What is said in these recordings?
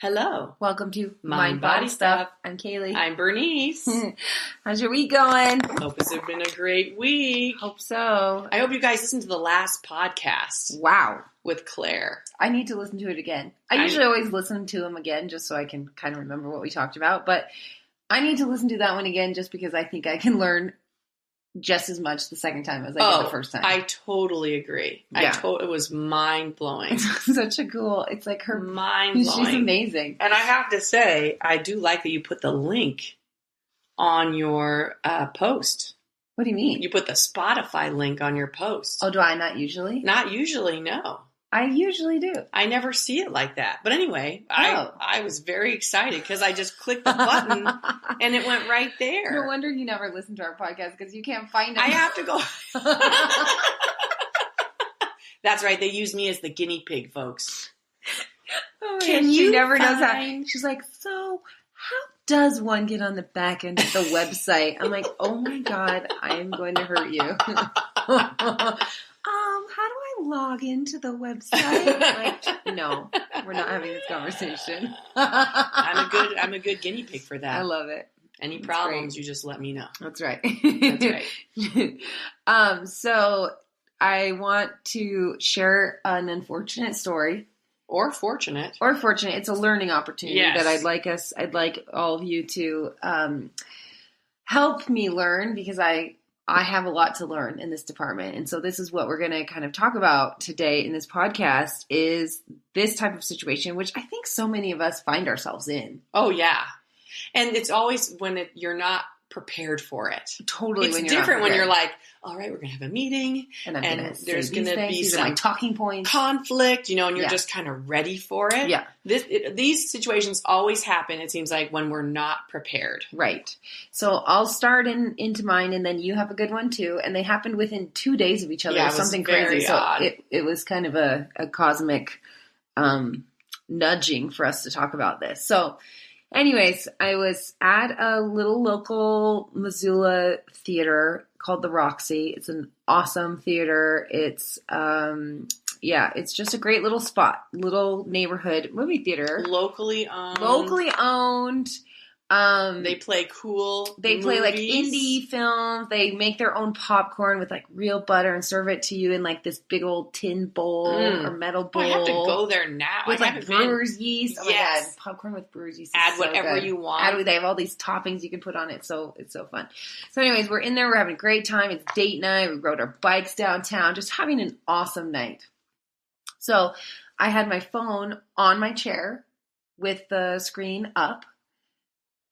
Hello. Welcome to Mind Body Stuff. I'm Kaylee. I'm Bernice. How's your week going? Hope it's been a great week. Hope so. I hope you guys listened to the last podcast. Wow. With Claire. I need to listen to it again. I usually always listen to them again just so I can kind of remember what we talked about. But I need to listen to that one again just because I think I can learn just as much the second time as I did the first time. I totally agree. Yeah. It was mind-blowing. It's such a cool, it's like her, mind-blowing. She's amazing. And I have to say, I do like that you put the link on your post. What do you mean? You put the Spotify link on your post. Oh, do I not usually? Not usually, no. I usually do. I never see it like that. But anyway, I was very excited because I just clicked the button and it went right there. No wonder you never listen to our podcast because you can't find it. I have to go. That's right. They use me as the guinea pig, folks. Oh, Can she you never find... does that. She's like, so how does one get on the back end of the website? I'm like, oh my God, I am going to hurt you. How do I log into the website? Like, no, we're not having this conversation. I'm a good guinea pig for that. I love it. Any problems, you just let me know. That's right. That's right. So I want to share an unfortunate story. Or fortunate. It's a learning opportunity that I'd like all of you to help me learn because I have a lot to learn in this department. And so this is what we're going to kind of talk about today in this podcast is this type of situation, which I think so many of us find ourselves in. Oh, yeah. And it's always when you're not prepared for it. Totally. It's different when you're like, all right, we're going to have a meeting and there's going to be some my talking points, conflict, and you're just kind of ready for it. Yeah. These situations always happen, it seems like, when we're not prepared. Right. So I'll start into mine and then you have a good one too. And they happened within 2 days of each other. Yeah, it was something crazy. Odd. So it was kind of a cosmic nudging for us to talk about this. So anyways, I was at a little local Missoula theater called the Roxy. It's an awesome theater. It's, it's just a great little spot, little neighborhood movie theater. Locally owned. They play cool They play like movies. indie films. They make their own popcorn with like real butter and serve it to you in like this big old tin bowl or metal bowl. I have to go there now. With like brewer's yeast. Oh yes. my God. Popcorn with brewer's yeast. Add so whatever good. you want. They have all these toppings you can put on it. So it's so fun. So anyways, we're in there. We're having a great time. It's date night. We rode our bikes downtown. Just having an awesome night. So I had my phone on my chair with the screen up.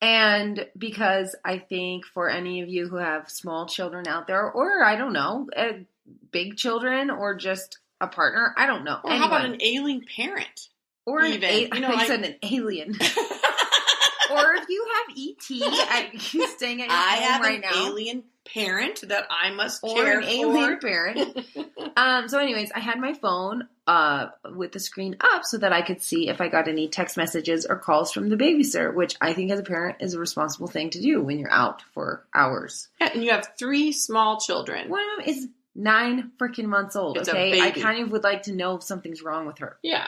And because I think for any of you who have small children out there, or I don't know, big children or just a partner, I don't know. Or how about an ailing parent? Or even. I said an alien. Or if you have ET, you staying at your home right now. I have an alien parent that I must or care an for. Alien parent. So anyways, I had my phone with the screen up so that I could see if I got any text messages or calls from the babysitter, which I think as a parent is a responsible thing to do when you're out for hours. Yeah, and you have 3 small children. One of them is 9 freaking months old, It's okay? a baby. I kind of would like to know if something's wrong with her. Yeah.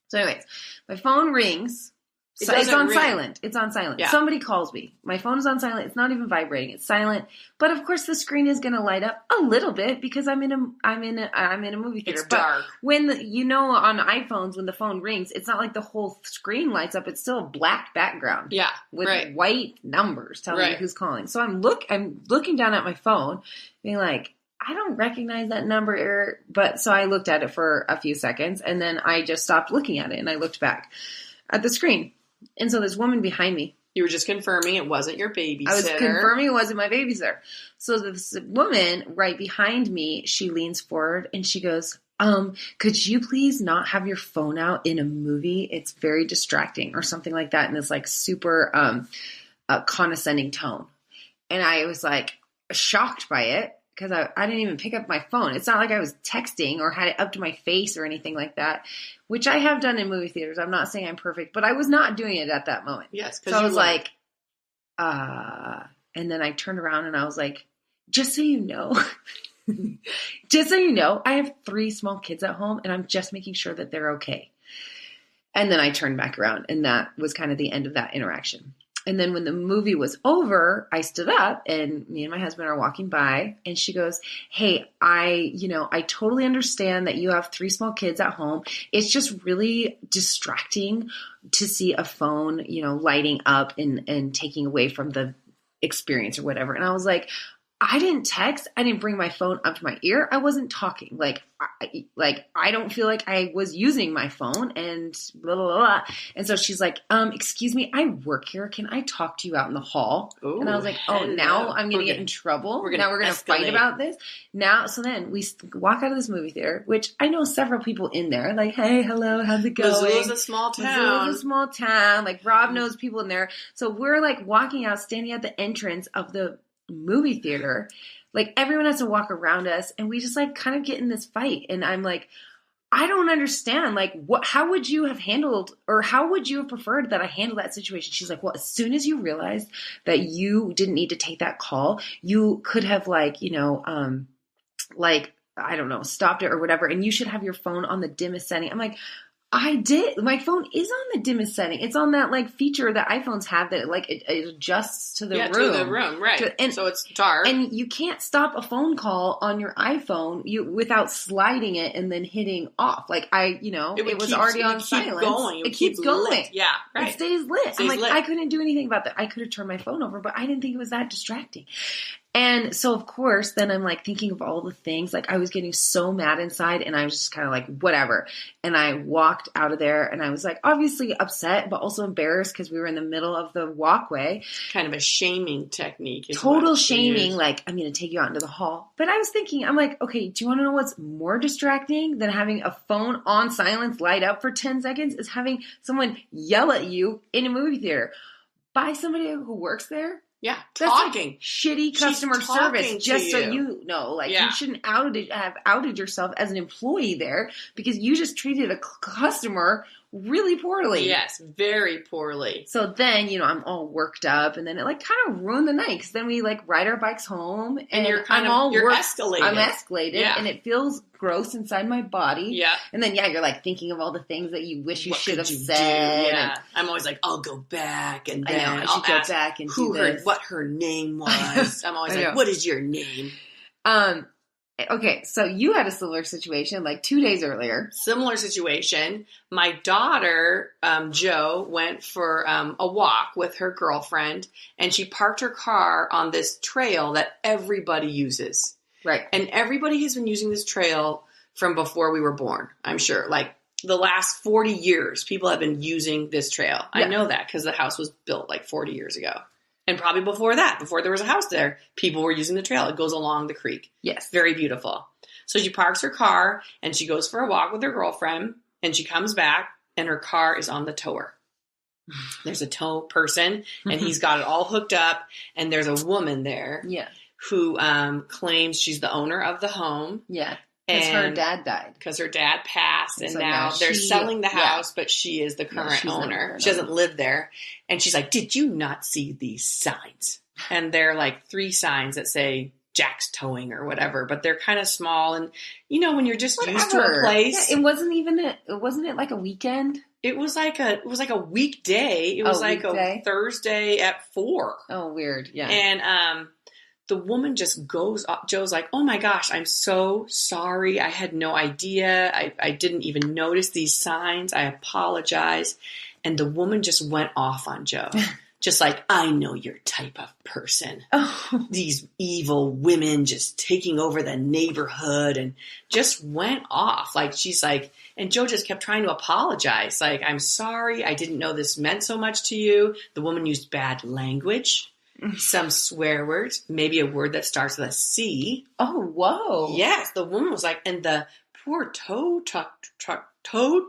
So anyways, my phone rings. So it's on silent. It's on silent. Yeah. Somebody calls me. My phone is on silent. It's not even vibrating. It's silent. But of course, the screen is going to light up a little bit because I'm in a movie theater. It's dark. But when on iPhones, when the phone rings, it's not like the whole screen lights up. It's still a black background. Yeah. With white numbers telling you who's calling. So I'm looking down at my phone, being like, I don't recognize that number. But so I looked at it for a few seconds, and then I just stopped looking at it, and I looked back at the screen. And so this woman behind me. You were just confirming it wasn't your babysitter. I was confirming it wasn't my babysitter. So this woman right behind me, she leans forward and she goes, could you please not have your phone out in a movie? It's very distracting or something like that in this like super condescending tone. And I was like shocked by it. Because I didn't even pick up my phone. It's not like I was texting or had it up to my face or anything like that, which I have done in movie theaters. I'm not saying I'm perfect, but I was not doing it at that moment. Yes. So I was like, and then I turned around and I was like, just so you know, I have 3 small kids at home and I'm just making sure that they're okay. And then I turned back around, and that was kind of the end of that interaction. And then when the movie was over, I stood up, and me and my husband are walking by, and she goes, hey, I totally understand that you have 3 small kids at home. It's just really distracting to see a phone, lighting up and taking away from the experience or whatever. And I was like, I didn't text. I didn't bring my phone up to my ear. I wasn't talking. I don't feel like I was using my phone and blah, blah, blah. And so she's like, excuse me, I work here. Can I talk to you out in the hall? Ooh, and I was like, now I'm going to get in trouble. Now we're going to fight about this. So then we walk out of this movie theater, which I know several people in there. Like, hey, hello, how's it going? Missoula's a small town. Missoula's a small town. Like, Rob knows people in there. So we're like walking out, standing at the entrance of the movie theater, like everyone has to walk around us, and we just like kind of get in this fight. And I'm like, I don't understand. Like, how would you have handled, or how would you have preferred that I handle that situation? She's like, well, as soon as you realized that you didn't need to take that call, you could have I don't know, stopped it or whatever. And you should have your phone on the dimmest setting. I'm like, I did. My phone is on the dimmest setting. It's on that feature that iPhones have that it adjusts to the room. To the room, right. So it's dark. And you can't stop a phone call on your iPhone without sliding it and then hitting off. It was already on silence. It keeps going. Lit. Yeah, right. It stays lit. I'm like, lit. I couldn't do anything about that. I could have turned my phone over, but I didn't think it was that distracting. And so, of course, then I'm like thinking of all the things. Like, I was getting so mad inside, and I was just kind of like, whatever. And I walked out of there, and I was like, obviously upset, but also embarrassed because we were in the middle of the walkway. Kind of a shaming technique. Total shaming. Like, I'm going to take you out into the hall. But I was thinking, I'm like, okay, do you want to know what's more distracting than having a phone on silence light up for 10 seconds? Is having someone yell at you in a movie theater by somebody who works there. Yeah, talking. That's shitty customer service, just so you know. You shouldn't have outed yourself as an employee there because you just treated a customer really poorly. Yes, very poorly. So then, I'm all worked up, and then it kind of ruined the night because then we ride our bikes home, and you're escalated. I'm escalated, and it feels gross inside my body. Yeah. And then, you're thinking of all the things that you wish you should have said. Yeah. I'm always like, I'll go back, and then I should go back and do this. What her name was. I'm always like, what is your name? Okay, so you had a similar situation 2 days earlier. Similar situation. My daughter, Jo, went for a walk with her girlfriend, and she parked her car on this trail that everybody uses. Right. And everybody has been using this trail from before we were born, I'm sure. The last 40 years, people have been using this trail. Yeah. I know that because the house was built 40 years ago. And probably before that, before there was a house there, people were using the trail. It goes along the creek. Yes. Very beautiful. So she parks her car, and she goes for a walk with her girlfriend, and she comes back, and her car is on the tower. There's a tow person, and he's got it all hooked up, and there's a woman there who claims she's the owner of the home. Yeah. Because her dad died. Because her dad passed, and so now they're selling the house, but she is the current owner. She doesn't live there. And she's like, did you not see these signs? And they're 3 signs that say Jack's Towing or whatever, but they're kind of small. And, when you're just used to a place. Yeah, wasn't it like a weekend? It was like a weekday. It was a Thursday at 4. Oh, weird. Yeah. And, the woman just goes up. Joe's like, oh my gosh, I'm so sorry. I had no idea. I didn't even notice these signs. I apologize. And the woman just went off on Joe. Just I know your type of person. Oh. These evil women just taking over the neighborhood, and just went off. She's and Joe just kept trying to apologize. I'm sorry. I didn't know this meant so much to you. The woman used bad language. Some swear words, maybe a word that starts with a C. Oh, whoa. Yes, the woman was and the poor tow truck driver,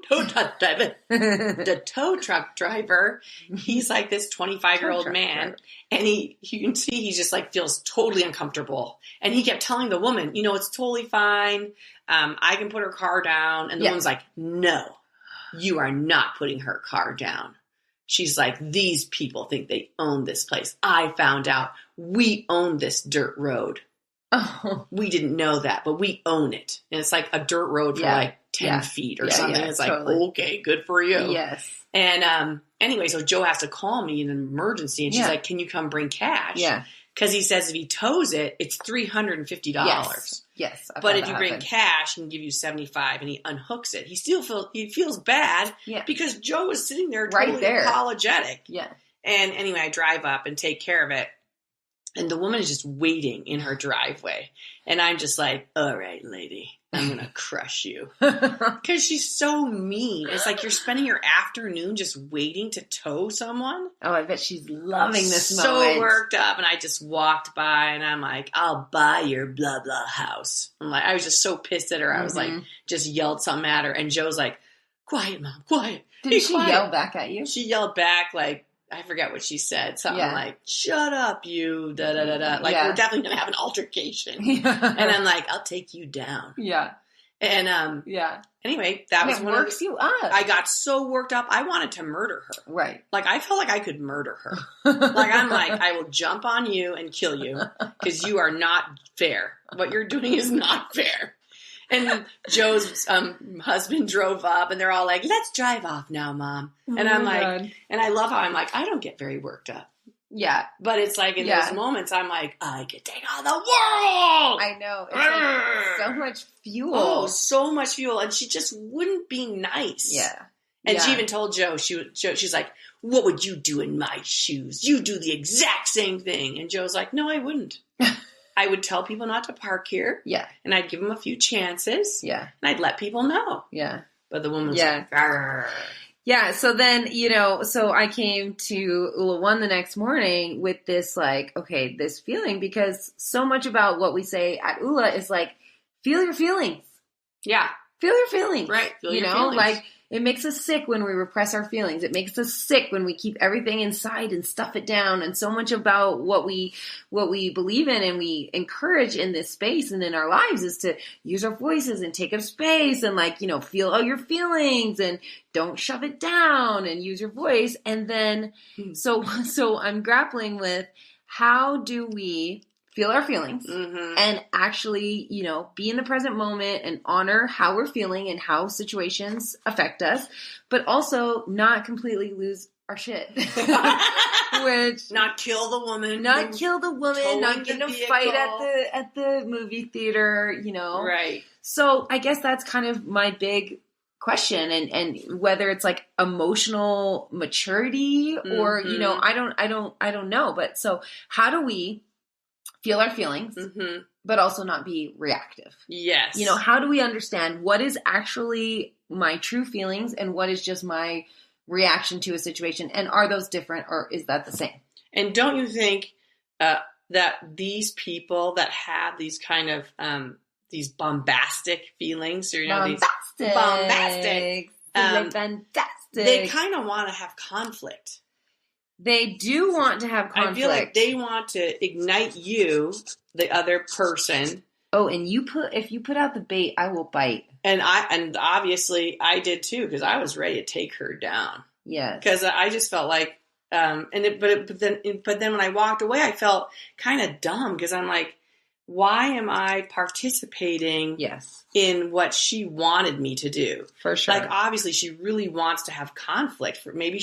the tow truck driver, he's this 25-year-old man, and you can see he just feels totally uncomfortable. And he kept telling the woman, it's totally fine. I can put her car down. And the woman's like, no, you are not putting her car down. She's like, these people think they own this place. I found out we own this dirt road. Oh. We didn't know that, but we own it. And it's like a dirt road for like 10 feet or something. It's like, okay, good for you. Yes. And anyway, so Joe has to call me in an emergency. And she's like, can you come bring cash? Yeah. Because he says if he tows it, it's $350. Yes. But if you bring cash, he can give you $75, and he unhooks it. He still feels bad because Joe is sitting there totally apologetic. Yeah. And anyway, I drive up and take care of it. And the woman is just waiting in her driveway. And I'm just like, all right, lady, I'm going to crush you. Because she's so mean. It's like you're spending your afternoon just waiting to tow someone. Oh, I bet she's loving this so moment. So worked up. And I just walked by and I'm like, I'll buy your blah, blah house. I'm like, I was just so pissed at her. I was like, just yelled something at her. And Joe's like, quiet, Mom, quiet. Did she yell back at you? She yelled back like, I forget what she said. Something like, shut up, you, da-da-da-da. Like, we're definitely going to have an altercation. And I'm like, I'll take you down. Yeah. And, anyway, that was one works you up. I got so worked up. I wanted to murder her. Right. Like, I felt like I could murder her. Like, I'm like, I will jump on you and kill you because you are not fair. What you're doing is not fair. And Joe's husband drove up, and they're all like, let's drive off now, Mom. And I'm like, God. And I love how I'm like, I don't get very worked up. Yeah. But it's like in those moments, I'm like, I could take on the world. I know. It's like so much fuel. Oh, so much fuel. And she just wouldn't be nice. Yeah. And she even told Joe, she's like, what would you do in my shoes? You do the exact same thing. And Joe's like, no, I wouldn't. I would tell people not to park here. Yeah. And I'd give them a few chances. Yeah. And I'd let people know. Yeah. But the woman was like, argh. Yeah. So then, so I came to Ula One the next morning with this like, okay, this feeling, because so much about what we say at Ula is like, feel your feelings. Yeah. Feel your feelings. Right. Feel your feelings. Like it makes us sick when we repress our feelings. It makes us sick when we keep everything inside and stuff it down. And so much about what we believe in and we encourage in this space and in our lives is to use our voices and take up space and like, feel all your feelings and don't shove it down and use your voice. And then, so I'm grappling with how do we feel our feelings and actually, be in the present moment and honor how we're feeling and how situations affect us, but also not completely lose our shit. Which not kill the woman, not get in a fight at the movie theater, Right. So I guess that's kind of my big question and whether it's like emotional maturity or, I don't know. But so how do we feel our feelings, but also not be reactive? Yes. How do we understand what is actually my true feelings and what is just my reaction to a situation? And are those different or is that the same? And don't you think that these people that have these kind of these bombastic feelings, or bombastic, they kind of want to have conflict. They do want to have conflict. I feel like they want to ignite you, the other person. Oh, and if you put out the bait, I will bite. And obviously I did too, because I was ready to take her down. Yes. Because I just felt like, but then when I walked away, I felt kind of dumb because I'm like, why am I participating in what she wanted me to do? For sure. Like, obviously, she really wants to have conflict. Maybe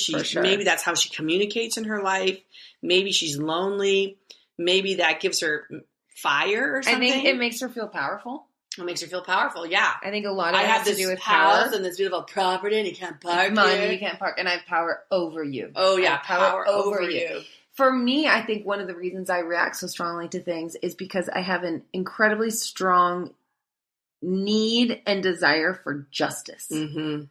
that's how she communicates in her life. Maybe she's lonely. Maybe that gives her fire or something. I think it makes her feel powerful. It makes her feel powerful, yeah. I think a lot of it has to do with power. And this beautiful property, and you can't park here. You can't park, and I have power over you. Oh, yeah, power over you. For me, I think one of the reasons I react so strongly to things is because I have an incredibly strong need and desire for justice. Mm-hmm.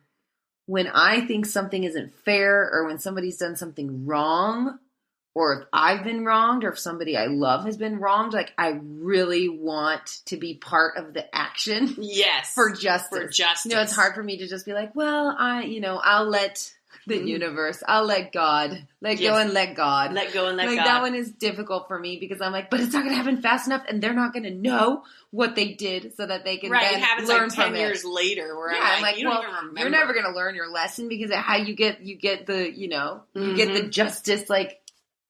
When I think something isn't fair or when somebody's done something wrong or if I've been wronged or if somebody I love has been wronged, like I really want to be part of the action. Yes. For justice. For justice. It's hard for me to just be like, well, I'll let the universe, I'll let God, let go and let God. Let go and let God. That one is difficult for me because I'm like, but it's not going to happen fast enough and they're not going to know what they did so that they can then it happens learn like 10 from years later where I'm like, you don't even remember. You're never going to learn your lesson because of how you get the, you get the justice like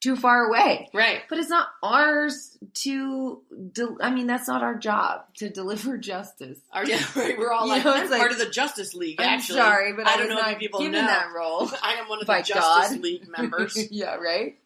too far away. Right. But it's not ours to, that's not our job to deliver justice. Yeah, right. We're all I'm part of the Justice League, actually. I'm sorry, but I don't know if people know. that role. I am one of the Justice League members. Yeah, right?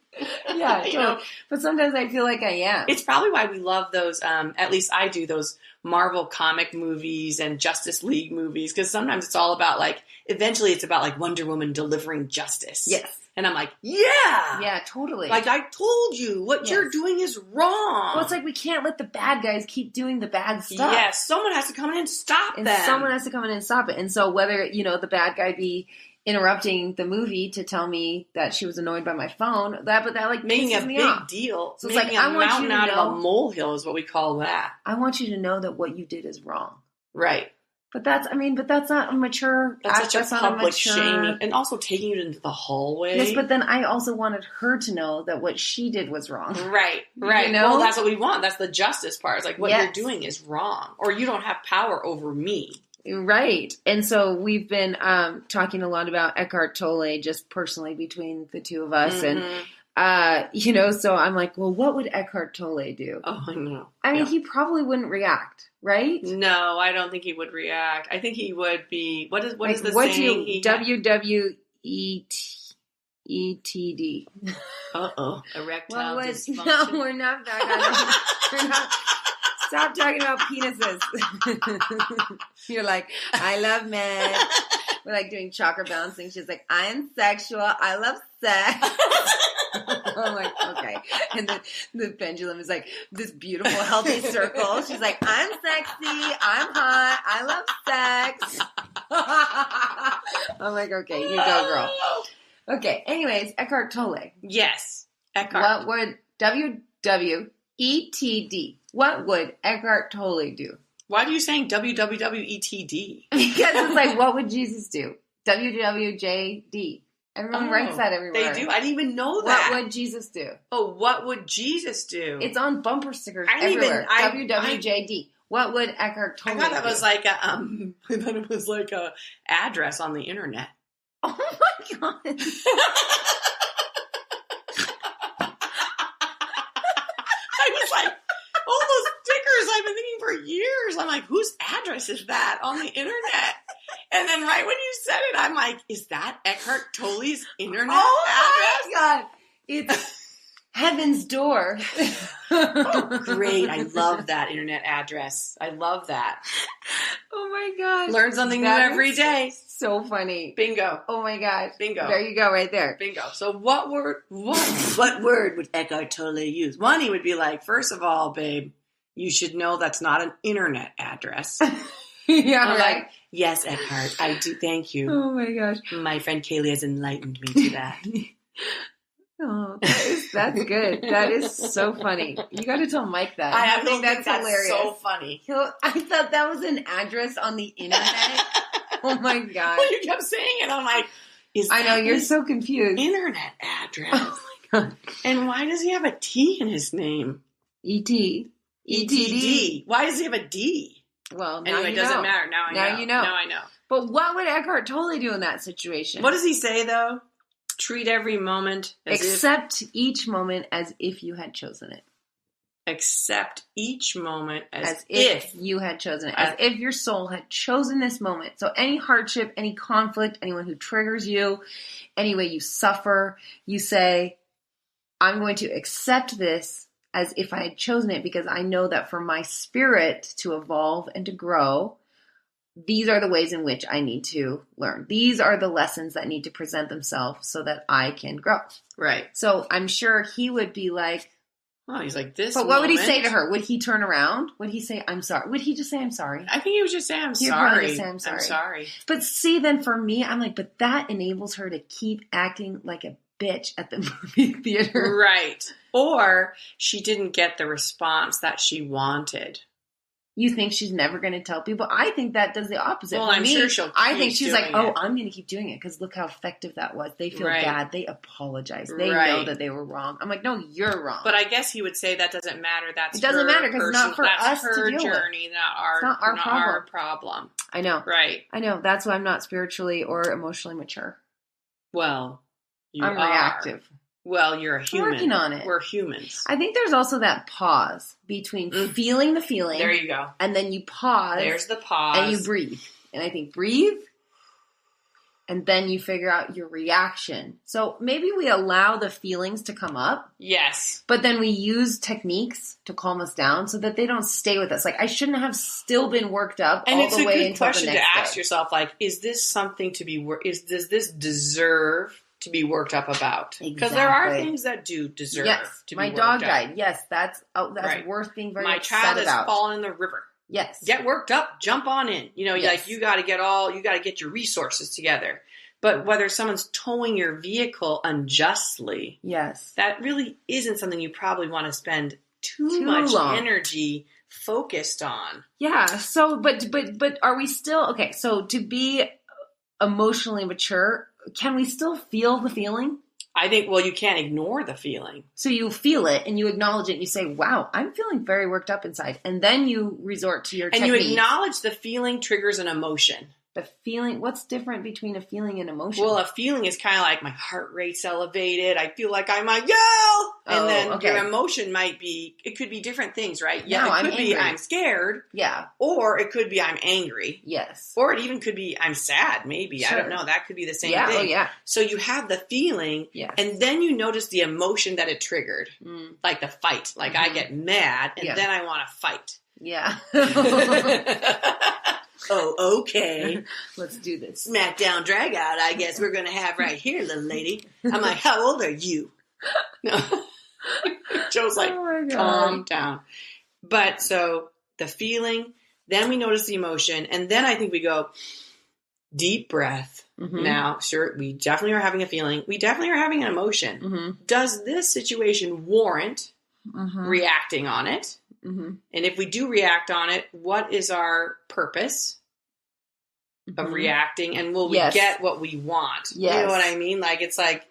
Yeah, totally. But sometimes I feel like I am. It's probably why we love those, at least I do, those Marvel comic movies and Justice League movies, because sometimes it's all about, eventually it's about, Wonder Woman delivering justice. Yes. And I'm like, yeah! Yeah, totally. I told you, what you're doing is wrong. Well, it's we can't let the bad guys keep doing the bad stuff. Yes, someone has to come in and stop them. Someone has to come in and stop it. And so whether, the bad guy be interrupting the movie to tell me that she was annoyed by my phone, making a me big off. deal. So it's making I a want mountain you to out know, of a molehill is what we call that. I want you to know that what you did is wrong. Right. But that's not a mature. That's such a public shaming, and also taking it into the hallway. Yes, but then I also wanted her to know that what she did was wrong. Right. Well, that's what we want. That's the justice part. It's what you're doing is wrong, or you don't have power over me. Right. And so we've been talking a lot about Eckhart Tolle just personally between the two of us. Mm-hmm. And, so I'm like, well, what would Eckhart Tolle do? Oh, I know. I mean, he probably wouldn't react, right? No, I don't think he would react. I think he would be, what is the saying? WWETD. Uh-oh. Erectile dysfunction. No, we're not we're not. Stop talking about penises. You're like, I love men. We're doing chakra bouncing. She's like, I'm sexual. I love sex. I'm like, okay. And the pendulum is this beautiful, healthy circle. She's like, I'm sexy. I'm hot. I love sex. I'm like, okay, you go, girl. Okay. Anyways, Eckhart Tolle. Yes. Eckhart. What would WWETD? What would Eckhart Tolle do? Why are you saying WWWETD? Because it's what would Jesus do? WWJD. Everyone writes that everywhere. They do? I didn't even know that. What would Jesus do? Oh, what would Jesus do? It's on bumper stickers everywhere. WWJD. What would Eckhart Tolle do? I thought that was a address on the internet. Oh my God. All those stickers I've been thinking for years. I'm like, whose address is that on the internet? And then right when you said it, I'm like, is that Eckhart Tolle's internet address? Oh my God. It's Heaven's Door. Oh, great. I love that internet address. I love that. Oh my God. Learn something new every day. So funny. Bingo. Oh my gosh. Bingo. There you go, right there. Bingo. So what word would Eckhart Tolle use? One, he would be like, first of all, babe, you should know that's not an internet address. Yeah, I'm right. like, yes, Eckhart, I do. Thank you. Oh my gosh. My friend Kaylee has enlightened me to that. Oh, that's good. That is so funny. You got to tell Mike that. I think that's hilarious. So funny. I thought that was an address on the internet. Oh my God. Well, you kept saying it. I'm like, I know, you're so confused. Internet address. Oh my God. And why does he have a T in his name? E.T. ETD. Why does he have a D? Well, now anyway, it doesn't matter. Now I know. You know. Now I know. But what would Eckhart Tolle do in that situation? What does he say, though? Treat every moment as Accept each moment as if you had chosen it. Accept each moment as if you had chosen it. As if your soul had chosen this moment. So any hardship, any conflict, anyone who triggers you, any way you suffer, you say, I'm going to accept this as if I had chosen it, because I know that for my spirit to evolve and to grow, these are the ways in which I need to learn. These are the lessons that need to present themselves so that I can grow. Right. So I'm sure he would be like, oh, he's like this. But what would he say to her? Would he turn around? Would he say, I'm sorry? Would he just say, I'm sorry? I think he would just say, I'm He'd sorry. probably just say, I'm sorry. I'm sorry. But see, then for me, I'm like, but that enables her to keep acting like a bitch at the movie theater. Right. Or she didn't get the response that she wanted. You think she's never going to tell people? I think that does the opposite. Well, For I'm me, sure she'll I think she's like, oh, it. I'm going to keep doing it because look how effective that was. They feel right. bad. They apologize. They know that they were wrong. I'm like, no, you're wrong. But I guess he would say that doesn't matter. That's it doesn't matter because it's not for us her to deal journey, with. Not our problem. I know. Right. I know. That's why I'm not spiritually or emotionally mature. Well, I'm reactive. Well, you're a human. Working on it. We're humans. I think there's also that pause between feeling the feeling. There you go. And then you pause. There's the pause. And you breathe. And I think breathe. And then you figure out your reaction. So maybe we allow the feelings to come up. Yes. But then we use techniques to calm us down so that they don't stay with us. Like, I shouldn't have still been worked up all the way until the next day. And it's a good question to ask yourself, like, is this something to be does this deserve to be worked up about? Because there are things that do deserve to be worked up. My dog died. Yes, that's right. Worth being very upset about. My child has fallen in the river. Yes. Get worked up, jump on in. Like you got to get your resources together. But whether someone's towing your vehicle unjustly, that really isn't something you probably want to spend too much energy focused on. Yeah. So, but are we still okay? So to be emotionally mature, can we still feel the feeling? I think, you can't ignore the feeling. So you feel it and you acknowledge it and you say, wow, I'm feeling very worked up inside. And then you resort to your technique. And you acknowledge the feeling triggers an emotion. The feeling, what's different between a feeling and emotion? Well, a feeling is kind of like my heart rate's elevated. I feel like I might yell. And then your emotion it could be different things, right? Yeah, it could be I'm scared. Yeah. Or it could be I'm angry. Yes. Or it even could be I'm sad, maybe. Sure. I don't know. That could be the same thing. Oh, yeah. So you have the feeling, and then you notice the emotion that it triggered. Like the fight. Like I get mad, and then I want to fight. Yeah. Oh, okay. Let's do this. Smackdown, drag out, I guess we're going to have right here, little lady. I'm like, how old are you? No. Joe's like, calm down. But so the feeling, then we notice the emotion, and then I think we go, deep breath. Now, sure, we definitely are having a feeling. We definitely are having an emotion. Does this situation warrant reacting on it? And if we do react on it, what is our purpose of reacting? And will we get what we want? Yes. You know what I mean? Like, it's like,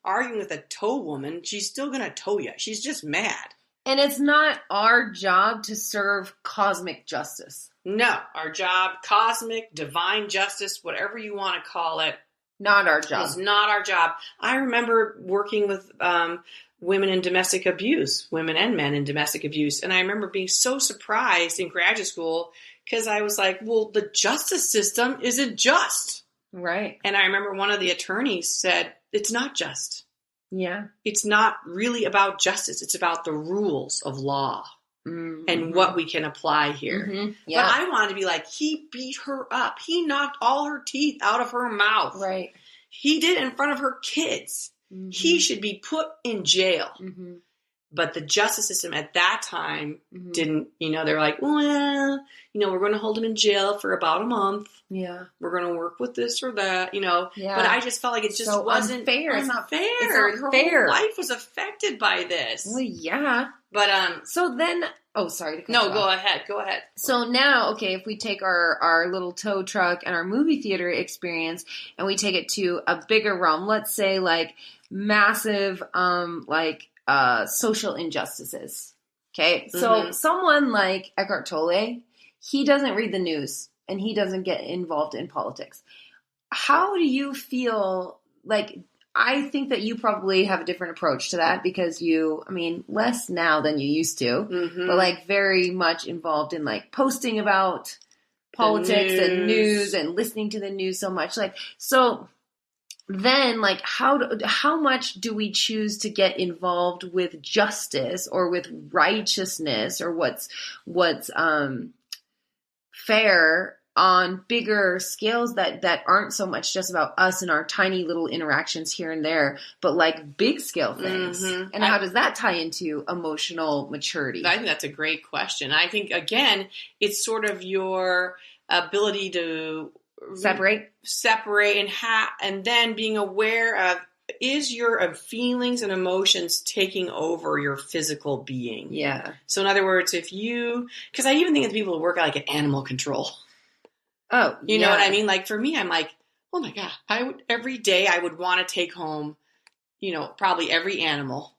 arguing with a tow woman, she's still going to tow you. She's just mad. And it's not our job to serve cosmic justice. No, our job, cosmic, divine justice, whatever you want to call it. Not our job. It's not our job. I remember working with women in domestic abuse, women and men in domestic abuse. And I remember being so surprised in graduate school because I was like, well, the justice system isn't just. Right. And I remember one of the attorneys said, it's not just. Yeah. It's not really about justice. It's about the rules of law and what we can apply here. Yeah. But I wanted to be like, he beat her up. He knocked all her teeth out of her mouth. Right. He did it in front of her kids. He should be put in jail. But the justice system at that time didn't, they were like, well, we're going to hold him in jail for about a month. Yeah. We're going to work with this or that, Yeah. But I just felt like it just wasn't fair. It's not fair. It's not Her whole life was affected by this. Well, yeah. But, so then, sorry to cut No, you go off. ahead. Go ahead. So now, if we take our little tow truck and our movie theater experience and we take it to a bigger realm, let's say like massive, social injustices. Okay. So someone like Eckhart Tolle, he doesn't read the news and he doesn't get involved in politics. How do you feel like, I think that you probably have a different approach to that because less now than you used to, but very much involved in posting about politics and news and listening to the news so much. So then how much do we choose to get involved with justice or with righteousness or what's fair on bigger scales that aren't so much just about us and our tiny little interactions here and there, but big scale things. And how does that tie into emotional maturity? I think that's a great question. I think, again, it's sort of your ability to separate and then being aware of, is your feelings and emotions taking over your physical being? Yeah. So in other words, because I even think of people who work at animal control. Oh, you know what I mean? For me, I'm like, oh my God, every day I would want to take home, probably every animal.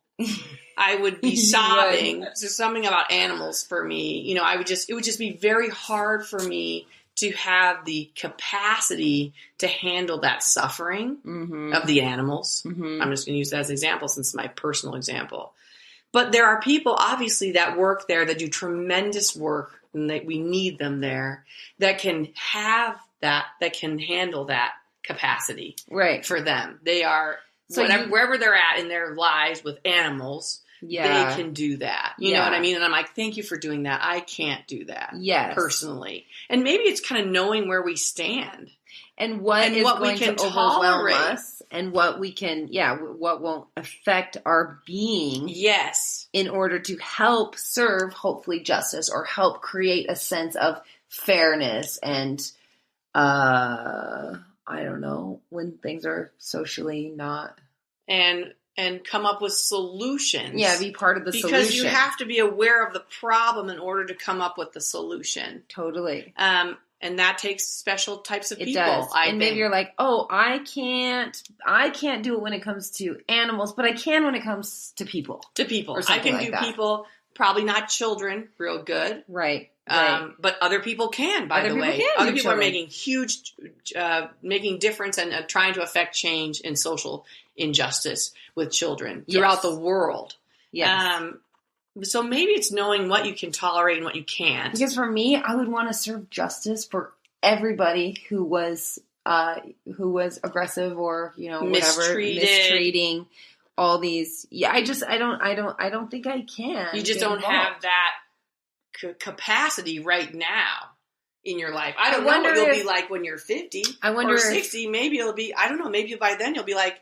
I would be sobbing. Right. So something about animals for me, it would just be very hard for me to have the capacity to handle that suffering of the animals. I'm just going to use that as an example since it's my personal example. But there are people, obviously, that work there that do tremendous work, and that we need them there, that can have that can handle that capacity for them. They are, wherever they're at in their lives with animals, they can do that. You know what I mean? And I'm like, thank you for doing that. I can't do that personally. And maybe it's kind of knowing where we stand. And what is what going we can to overwhelm tolerate. us, and what we can, what won't affect our being. Yes. In order to help serve, hopefully, justice, or help create a sense of fairness and, I don't know, when things are socially not. And come up with solutions. Yeah, be part of the solution. Because you have to be aware of the problem in order to come up with the solution. Totally. And that takes special types of people. It does. I think. Maybe you're like, oh, I can't do it when it comes to animals, but I can when it comes to people. To people. Or something I can do people, probably not children, real good. Right. But other people can, by the way. Other people are making making difference and trying to affect change in social injustice with children throughout the world. Yes. So maybe it's knowing what you can tolerate and what you can't. Because for me, I would want to serve justice for everybody who was aggressive or, mistreating all these. Yeah, I don't think I can. You just don't have that capacity right now in your life. I don't know what you'll be like when you're 50 or 60. Maybe it'll be, I don't know, maybe by then you'll be like,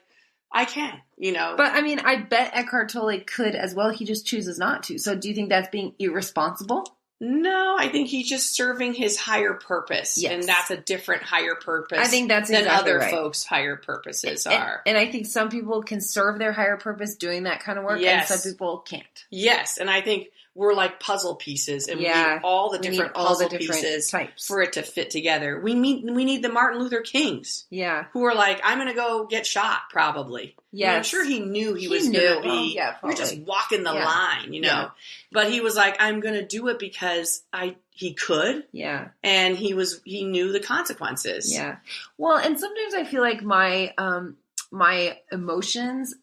I can, But, I bet Eckhart Tolle could as well. He just chooses not to. So do you think that's being irresponsible? No, I think he's just serving his higher purpose. Yes. And that's a different higher purpose. I think that's than exactly other right. folks' higher purposes are. And I think some people can serve their higher purpose doing that kind of work, and some people can't. Yes, and I think we're like puzzle pieces, and we need all the different puzzle pieces types for it to fit together. We need the Martin Luther Kings, who are like, I'm going to go get shot, probably. Yeah, I'm sure he knew he was going to be. You're just walking the line, Yeah. But he was like, I'm going to do it because he could. Yeah, and he knew the consequences. Yeah. Well, and sometimes I feel like my emotions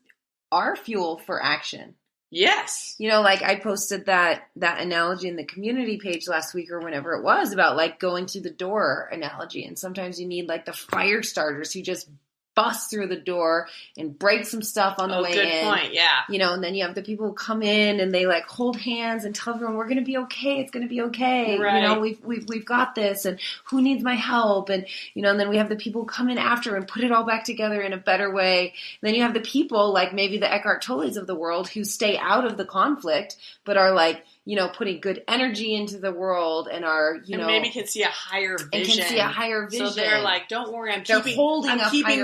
are fuel for action. Yes. Like I posted that analogy in the community page last week or whenever it was about like going through the door analogy. And sometimes you need like the fire starters who just bust through the door and break some stuff on the way in. Good point, yeah. And then you have the people who come in and they like hold hands and tell everyone we're going to be okay. It's going to be okay. Right. We've got this, and who needs my help? And and then we have the people who come in after and put it all back together in a better way. And then you have the people like maybe the Eckhart Tolles of the world who stay out of the conflict but are like putting good energy into the world and are, and maybe can see a higher vision. And can see a higher vision. So they're like, don't worry, I'm keeping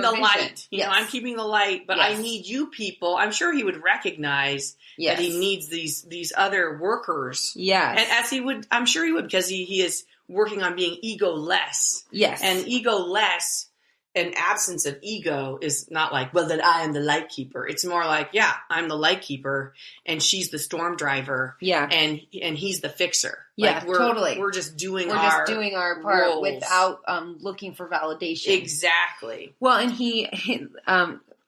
the vision. light. I'm keeping the light, but I need you people. I'm sure he would recognize that he needs these other workers. Yes. And as he would, I'm sure he would, because he is working on being ego-less. Yes. And ego-less, an absence of ego is not like, well, then I am the light keeper. It's more like, I'm the light keeper and she's the storm driver. Yeah. And he's the fixer. Yeah, like totally. We're just doing our part roles. Without looking for validation. Exactly. Well, and he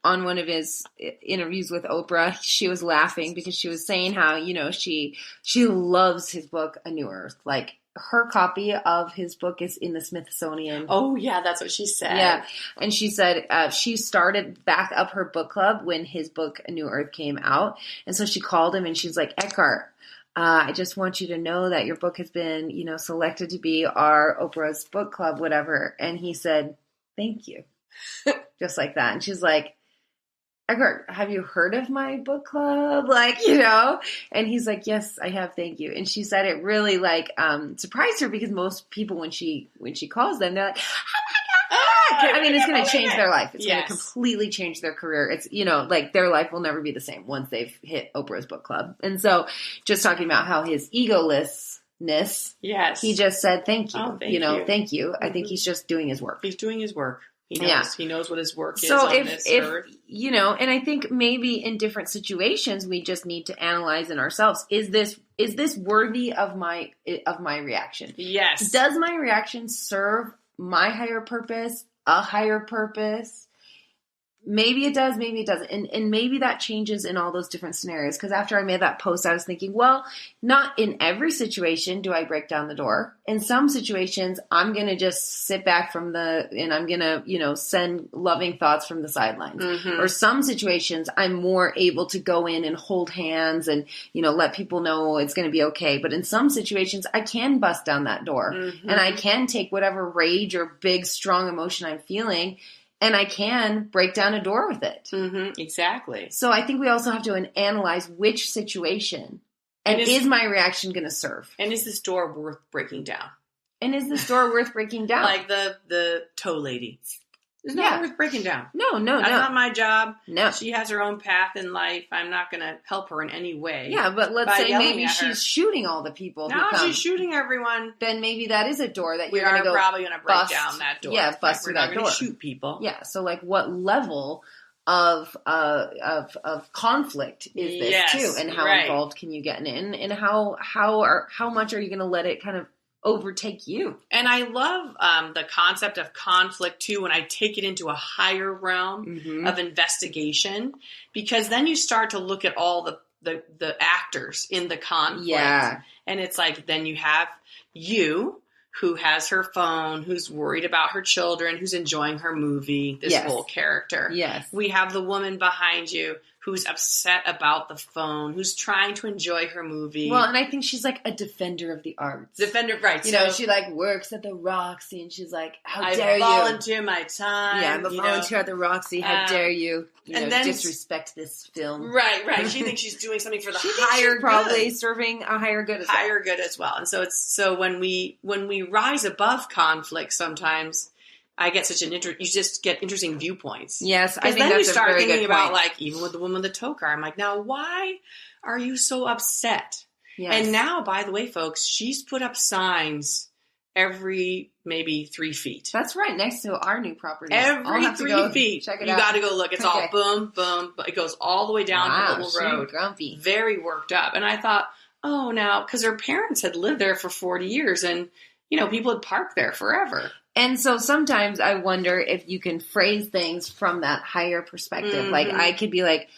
on one of his interviews with Oprah, she was laughing because she was saying how, she loves his book, A New Earth. Like, her copy of his book is in the Smithsonian. Oh, yeah, that's what she said. Yeah, and she said she started back up her book club when his book, A New Earth, came out. And so she called him and she's like, Eckhart, I just want you to know that your book has been, selected to be our Oprah's book club, whatever. And he said, thank you. Just like that. And she's like, Eckhart, have you heard of my book club? And he's like, yes, I have. Thank you. And she said it really surprised her because most people, when she calls them, they're like, oh my God. I mean, it's going to change their life. It's going to completely change their career. It's, their life will never be the same once they've hit Oprah's book club. And so just talking about how his egolessness, he just said, thank you. Thank you. I think he's just doing his work. He's doing his work. He knows what his work is on this earth. You know, and I think maybe in different situations we just need to analyze in ourselves, is this worthy of my reaction? Yes. Does my reaction serve my higher purpose, a higher purpose? Maybe it does, maybe it doesn't. And maybe that changes in all those different scenarios. Because after I made that post, I was thinking, well, not in every situation do I break down the door. In some situations, I'm going to just sit back and I'm going to, you know, send loving thoughts from the sidelines. Mm-hmm. Or some situations, I'm more able to go in and hold hands and, you know, let people know it's going to be okay. But in some situations, I can bust down that door. Mm-hmm. And I can take whatever rage or big, strong emotion I'm feeling, and I can break down a door with it. Mm-hmm, exactly. So I think we also have to analyze which situation and is my reaction going to serve? And is this door worth breaking down? And is this door worth breaking down? Like the tow lady. It's not worth breaking down. No. That's not my job. No. She has her own path in life. I'm not going to help her in any way. Yeah, but let's say maybe she's shooting all the people who come. She's shooting everyone. Then maybe that is a door that we you're going to go probably going to break down that door. Yeah, bust through that door. We're not going to shoot people. Yeah, so like what level of conflict is this too? And how involved can you get in? And how much are you going to let it kind of overtake you? And I love the concept of conflict too when I take it into a higher realm of investigation, because then you start to look at all the actors in the conflict. Yeah. And it's like, then you have you who has her phone, who's worried about her children, who's enjoying her movie, this whole character. Yes. We have the woman behind you who's upset about the phone, who's trying to enjoy her movie. Well, and I think she's like a defender of the arts. Right. You know, she like works at the Roxy and she's like, how dare you? I volunteer my time. Yeah, I'm a volunteer at the Roxy. How dare you? And then disrespect this film. Right. She thinks she's doing something for the higher good. Probably serving a higher good as well. Higher good as well. And so when we rise above conflict sometimes, I get you just get interesting viewpoints. Yes, I think then that's you start a very thinking good about point. like even with the woman with the tow car, I'm like, now why are you so upset? Yes. And now, by the way, folks, she's put up signs every maybe 3 feet. That's right, next to our new property. Every 3 feet. Check it out. You got to go look. It's all boom, boom. It goes all the way down the little road. Grumpy. Very worked up. And I thought, oh, now, because her parents had lived there for 40 years and, you know, people had parked there forever. And so sometimes I wonder if you can phrase things from that higher perspective. Mm-hmm. Like I could be like,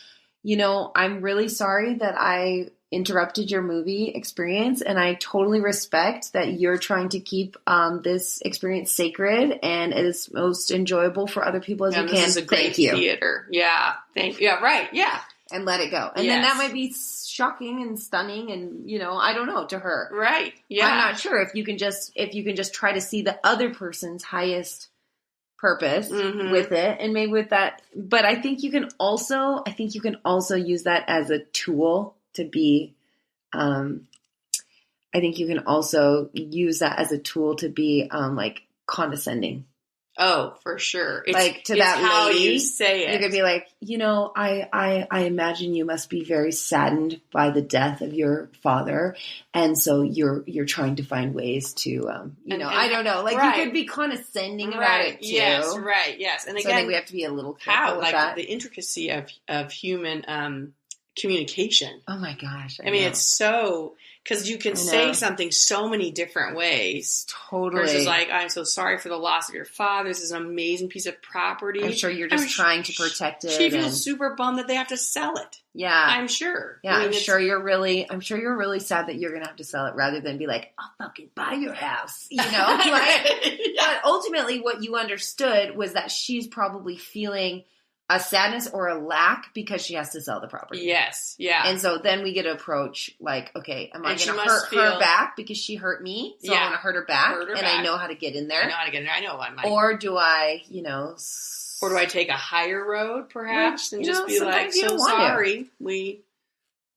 you know, I'm really sorry that I interrupted your movie experience, and I totally respect that you're trying to keep this experience sacred and as most enjoyable for other people as you can. This is a great theater. Yeah. Thank you. Yeah, right. Yeah. And let it go. And then that might be shocking and stunning and, you know, I don't know, to her. Right. Yeah. I'm not sure if you can just try to see the other person's highest purpose with it, and maybe with that. But I think you can also use that as a tool to be, I think you can also use that as a tool to be, like condescending. Oh, for sure. It's, like to that how lady, you say it. You could be like, you know, I imagine you must be very saddened by the death of your father, and so you're trying to find ways to, you know, I don't know, like you could be condescending about it too. Yes, right, yes. And again, I think we have to be a little careful with that. The intricacy of human communication. Oh my gosh! I mean, it's so. Because you can say something so many different ways. Totally. Versus like, I'm so sorry for the loss of your father. This is an amazing piece of property. I'm sure you're just trying to protect it. She feels super bummed that they have to sell it. Yeah. I'm sure. Yeah, I'm sure you're really sad that you're going to have to sell it rather than be like, I'll fucking buy your house. You know? Like, but ultimately what you understood was that she's probably feeling a sadness or a lack because she has to sell the property. Yes, yeah. And so then we get to approach like, okay, am I going to hurt her back because she hurt me? So I want to hurt her back, I know how to get in there. I know how to get in there. I know I might. Or do I, you know... Or do I take a higher road, perhaps, and just be like, so sorry, we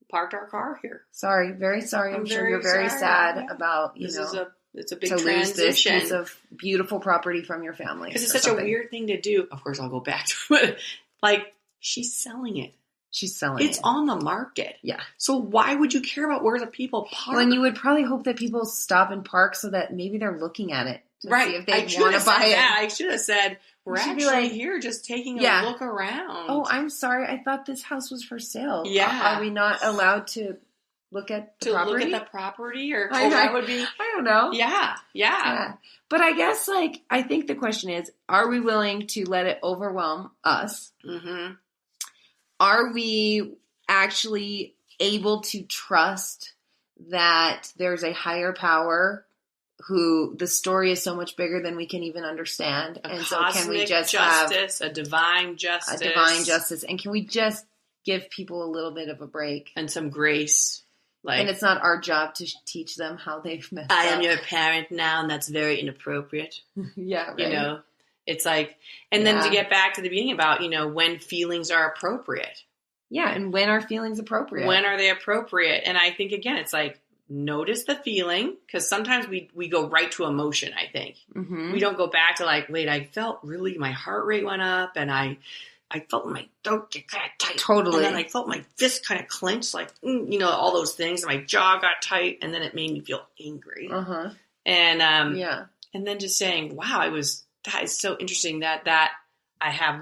parked our car here. Sorry, very sorry. I'm sure you're very sad about, you know... It's a big to transition. Lose this piece of beautiful property from your family. Because it's such a weird thing to do. Of course, I'll go back to it. Like, she's selling it. She's selling it. It's on the market. Yeah. So why would you care about where the people park? Well, and you would probably hope that people stop and park so that maybe they're looking at it to right. see if they want to buy it. Yeah, I should have said, we're actually like, here just taking a look around. Oh, I'm sorry. I thought this house was for sale. Yeah. Are we not allowed to look at the property? Look at the property? Or that would be... I don't know. Yeah. But I guess, like, I think the question is, are we willing to let it overwhelm us? Mm-hmm. Are we actually able to trust that there's a higher power who the story is so much bigger than we can even understand? A and cosmic so can we just justice, have a divine justice. A divine justice. And can we just give people a little bit of a break? And some grace. Like, and it's not our job to teach them how they've messed up. I am your parent now, and that's very inappropriate. Yeah, right. You know, it's like, and then to get back to the beginning about, you know, when feelings are appropriate. Yeah, and when are feelings appropriate? When are they appropriate? And I think, again, it's like, notice the feeling, because sometimes we go right to emotion, I think. Mm-hmm. We don't go back to like, wait, I felt really, my heart rate went up, and I felt my throat get kind of tight. Totally. And then I felt my fist kind of clenched, like, you know, all those things. And my jaw got tight, and then it made me feel angry. Uh-huh. And and then just saying, wow, that is so interesting that I have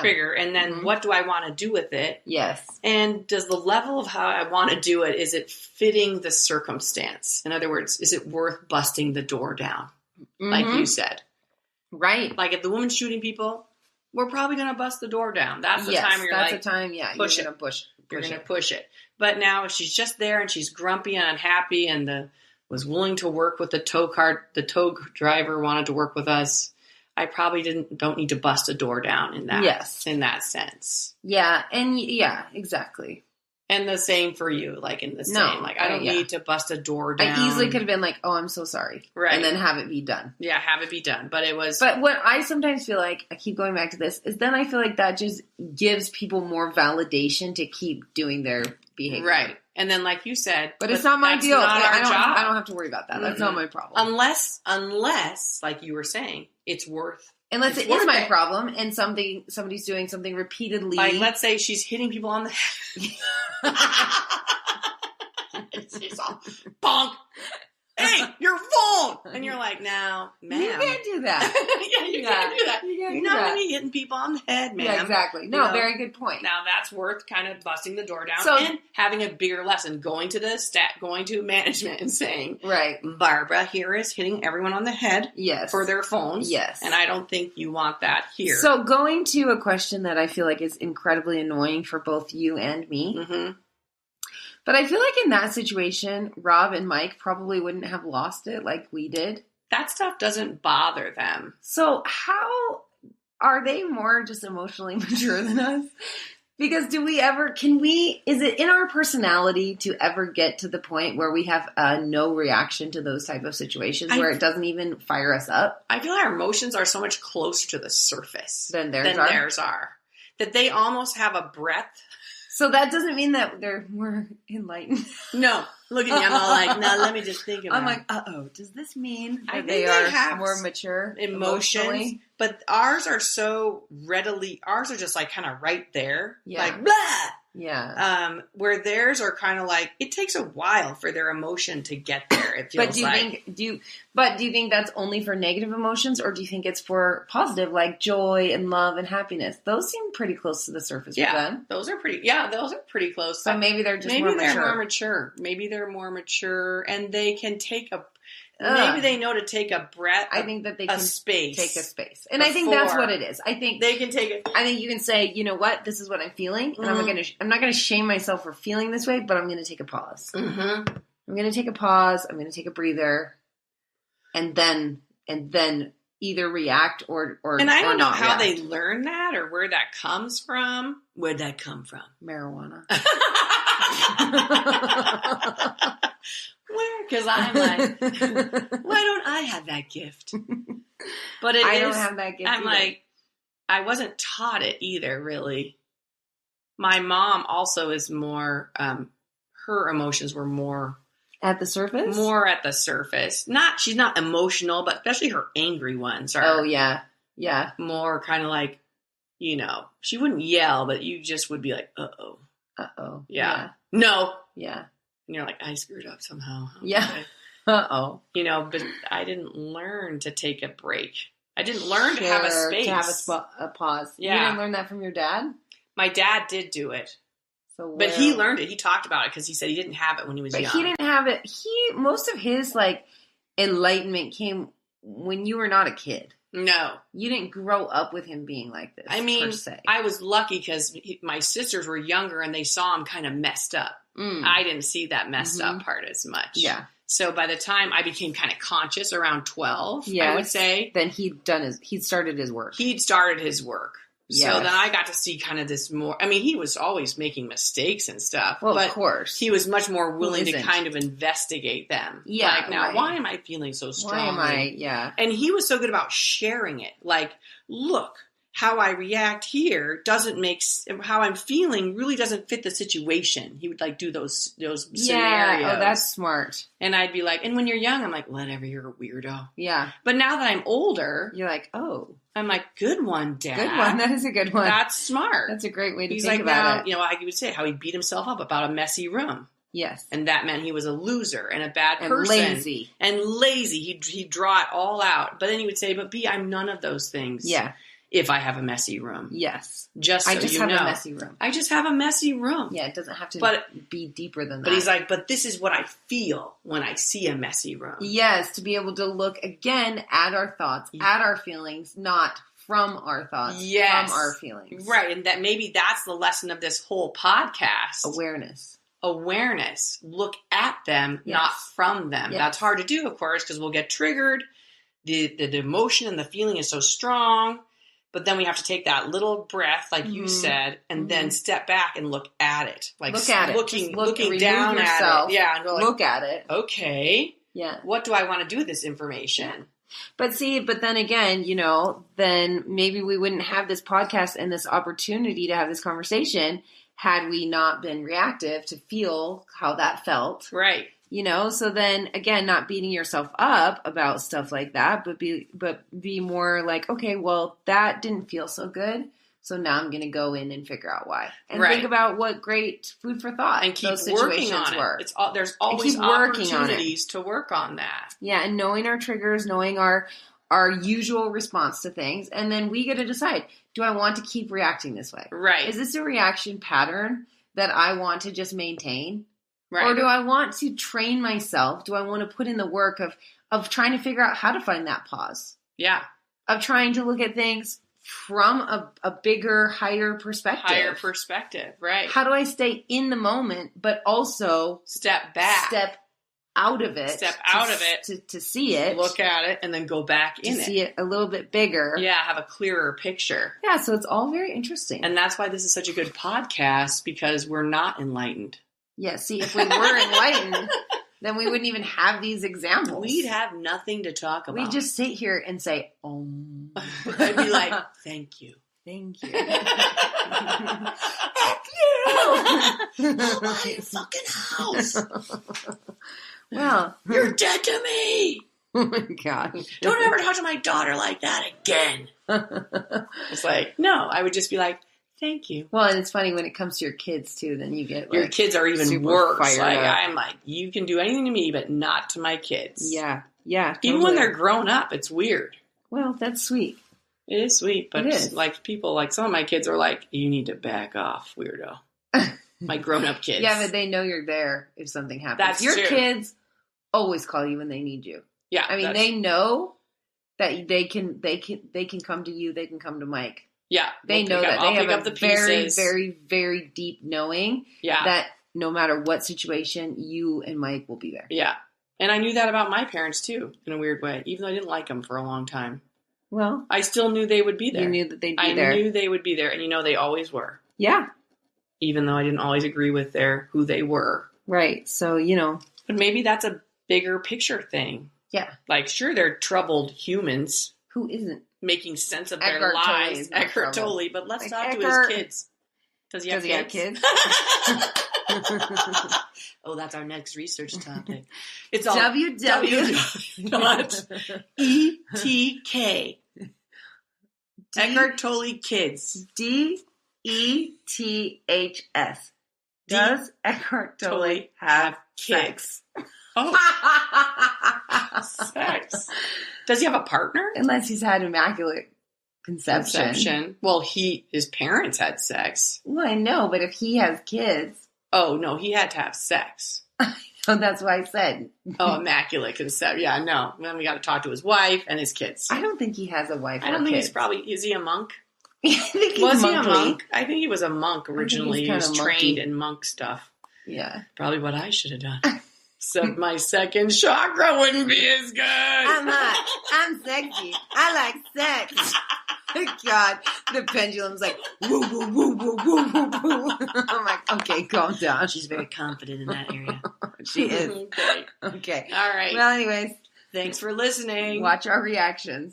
trigger. And then what do I want to do with it? Yes. And does the level of how I want to do it, is it fitting the circumstance? In other words, is it worth busting the door down? Mm-hmm. Like you said. Right. Like if the woman's shooting people, we're probably going to bust the door down. That's the time where you're like, push it. You're going to push it. But now if she's just there and she's grumpy and unhappy and was willing to work with the tow driver wanted to work with us, I probably don't need to bust a door down in that sense. Yeah. And exactly. And the same for you, like in the same, like I don't need to bust a door down. I easily could have been like, oh, I'm so sorry. Right. And then have it be done. Yeah, have it be done. But what I sometimes feel like, I keep going back to this, is then I feel like that just gives people more validation to keep doing their behavior. Right. And then like you said. But it's not my deal. I don't have to worry about that. That's not my problem. Unless, like you were saying, it's worth. Unless it is my problem and somebody's doing something repeatedly. Like, let's say she's hitting people on the head. She's all, bonk. Hey, your phone! And you're like, no, ma'am. You can't do that. Yeah, you can't do that. You're not going to be hitting people on the head, ma'am. Yeah, exactly. No, very good point. Now, that's worth kind of busting the door down and having a bigger lesson. Going to management and saying, right, Barbara here is hitting everyone on the head for their phones. Yes. And I don't think you want that here. So going to a question that I feel like is incredibly annoying for both you and me. Mm-hmm. But I feel like in that situation, Rob and Mike probably wouldn't have lost it like we did. That stuff doesn't bother them. So how are they more just emotionally mature than us? Because is it in our personality to ever get to the point where we have no reaction to those type of situations where it doesn't even fire us up? I feel our emotions are so much closer to the surface than theirs are. That they almost have a breath. So that doesn't mean that they're more enlightened. No. Look at me. I'm all like, no, let me just think about it. I'm like, uh-oh. Does this mean that they are more mature emotionally? But ours are just like kind of right there. Yeah. Like, blah! Yeah. Where theirs are kind of like, it takes a while for their emotion to get there. It feels do you think that's only for negative emotions, or do you think it's for positive, like joy and love and happiness? Those seem pretty close to the surface for them. Those are pretty close. So maybe they're just more mature. Maybe they're more mature and they can take maybe they know to take a breath. I think that they can take a space. And I think that's what it is. I think they can take it. I think you can say, you know what, this is what I'm feeling. And I'm not going to shame myself for feeling this way, but I'm going to take a pause. Mm-hmm. I'm going to take a pause. I'm going to take a breather. And then either react or and I don't know how react. they learn that or where that comes from. Where'd that come from? Marijuana. Where? Because I'm like, why don't I have that gift? But I don't have that gift. I'm either. like, I wasn't taught it either, really. My mom also is more, her emotions were more at the surface? More at the surface. She's not emotional, but especially her angry ones are. Oh, yeah. Yeah. More kind of like, she wouldn't yell, but you just would be like, uh-oh. Uh-oh. Yeah. No. Yeah. And you're like, I screwed up somehow. Okay. Yeah. Uh-oh. You know, but I didn't learn to take a break. I didn't learn to have a space. To have a pause. Yeah. You didn't learn that from your dad? My dad did do it. But he learned it. He talked about it because he said he didn't have it when he was young. But he didn't have it. Most of his, like, enlightenment came when you were not a kid. No. You didn't grow up with him being like this, I mean, per se. I was lucky because my sisters were younger and they saw him kind of messed up. I didn't see that messed up part as much. Yeah. So by the time I became kind of conscious around 12, I would say. Then he'd started his work. He'd started his work. Yes. So then I got to see kind of this more, I mean, he was always making mistakes and stuff. Well, but of course. he was much more willing to kind of investigate them. Yeah. Like, now, why am I feeling so strongly? Why am I, yeah. And he was so good about sharing it. Like, look, how I react here doesn't make, how I'm feeling really doesn't fit the situation. He would like do those scenarios. Oh, that's smart. And I'd be like, and when you're young, I'm like, whatever, you're a weirdo. Yeah. But now that I'm older, you're like, oh. I'm like, good one, Dad. Good one. That is a good one. That's smart. That's a great way to He's think like, about it. You know, I would say how he beat himself up about a messy room. Yes. And that meant he was a loser and a bad and person. Lazy. And lazy. He'd draw it all out. But then he would say, but B, I'm none of those things. Yeah. If I have a messy room. Yes. Just so I just you have know. a messy room. I just have a messy room. Yeah, it doesn't have to be deeper than that. But he's like, but this is what I feel when I see a messy room. Yes, to be able to look again at our thoughts, at our feelings, not from our thoughts, from our feelings. Right, and that maybe that's the lesson of this whole podcast. Awareness. Look at them, not from them. Yes. That's hard to do, of course, because we'll get triggered. The emotion and the feeling is so strong. But then we have to take that little breath, like you said, and then step back and look at it. Like look at it. Looking down at it. Yeah, and go like, look at it. Okay. Yeah. What do I want to do with this information? But then again, you know, then maybe we wouldn't have this podcast and this opportunity to have this conversation had we not been reactive to feel how that felt. Right. You know, so then again, not beating yourself up about stuff like that, but be more like, okay, well, that didn't feel so good. So now I'm going to go in and figure out why. And think about what great food for thought and keep those situations working on it. were. There's always opportunities to work on that. Yeah, and knowing our triggers, knowing our usual response to things, and then we get to decide, do I want to keep reacting this way? Right. Is this a reaction pattern that I want to just maintain? Right. Or do I want to train myself? Do I want to put in the work of trying to figure out how to find that pause? Yeah. Of trying to look at things from a bigger, higher perspective. Right. How do I stay in the moment, but also step back? Step out of it. To see it. Look at it and then go back in it. To see it a little bit bigger. Yeah, have a clearer picture. Yeah, so it's all very interesting. And that's why this is such a good podcast, because we're not enlightened. Yeah, see, if we were enlightened, then we wouldn't even have these examples. We'd have nothing to talk about. We'd just sit here and say, oh. I'd be like, thank you. Thank you. Heck you! Oh, my fucking house. Well. You're dead to me. Oh my God. Don't ever talk to my daughter like that again. It's like, no, I would just be like, thank you. Well, and it's funny when it comes to your kids too, then you get your kids are even worse. Like, I'm like, you can do anything to me, but not to my kids. Yeah. Yeah. Totally. Even when they're grown up, it's weird. Well, that's sweet. It is sweet, but like people, like some of my kids are like, you need to back off, weirdo. My grown-up kids. Yeah, but they know you're there if something happens. That's your true. Kids always call you when they need you. Yeah. I mean, they know that they can come to you, they can come to Mike. Yeah. They know that they have a very, very, very deep knowing that no matter what situation, you and Mike will be there. Yeah. And I knew that about my parents too, in a weird way, even though I didn't like them for a long time. Well, I still knew they would be there. You knew that they'd be there. I knew they would be there, and they always were. Yeah. Even though I didn't always agree with who they were. Right. So, But maybe that's a bigger picture thing. Yeah. Like, sure, they're troubled humans. Who isn't? Making sense of their lives. Eckhart Tolle. But let's talk to his kids. Does he have kids? Oh, that's our next research topic. It's all www.etk. Eckhart Tolle kids. DETHS. Does Eckhart Tolle have kids? Oh, sex. Does he have a partner? Unless he's had immaculate conception. Well, his parents had sex. Well, I know, but if he has kids. Oh, no, he had to have sex. So that's why I said. Oh, immaculate conception. Yeah, no. Then we got to talk to his wife and his kids. I don't think he has a wife. I don't think he's probably. Is he a monk? I think he's Was he monkly. a monk? I think he was a monk originally. He was trained in monk stuff. Yeah. Probably what I should have done. Except my second chakra wouldn't be as good. I'm hot. I'm sexy. I like sex. God, the pendulum's like woo woo woo woo woo woo woo. I'm like, okay, calm down. She's very confident in that area. She is. Okay. Okay. All right. Well, anyways, thanks for listening. watch our reactions.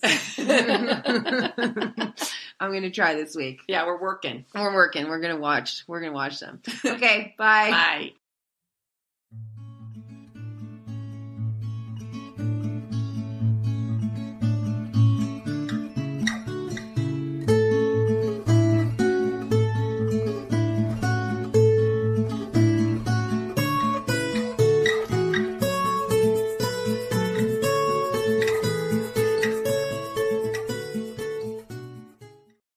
I'm gonna try this week. Yeah, we're working. We're working. We're gonna watch them. Okay. Bye. Bye.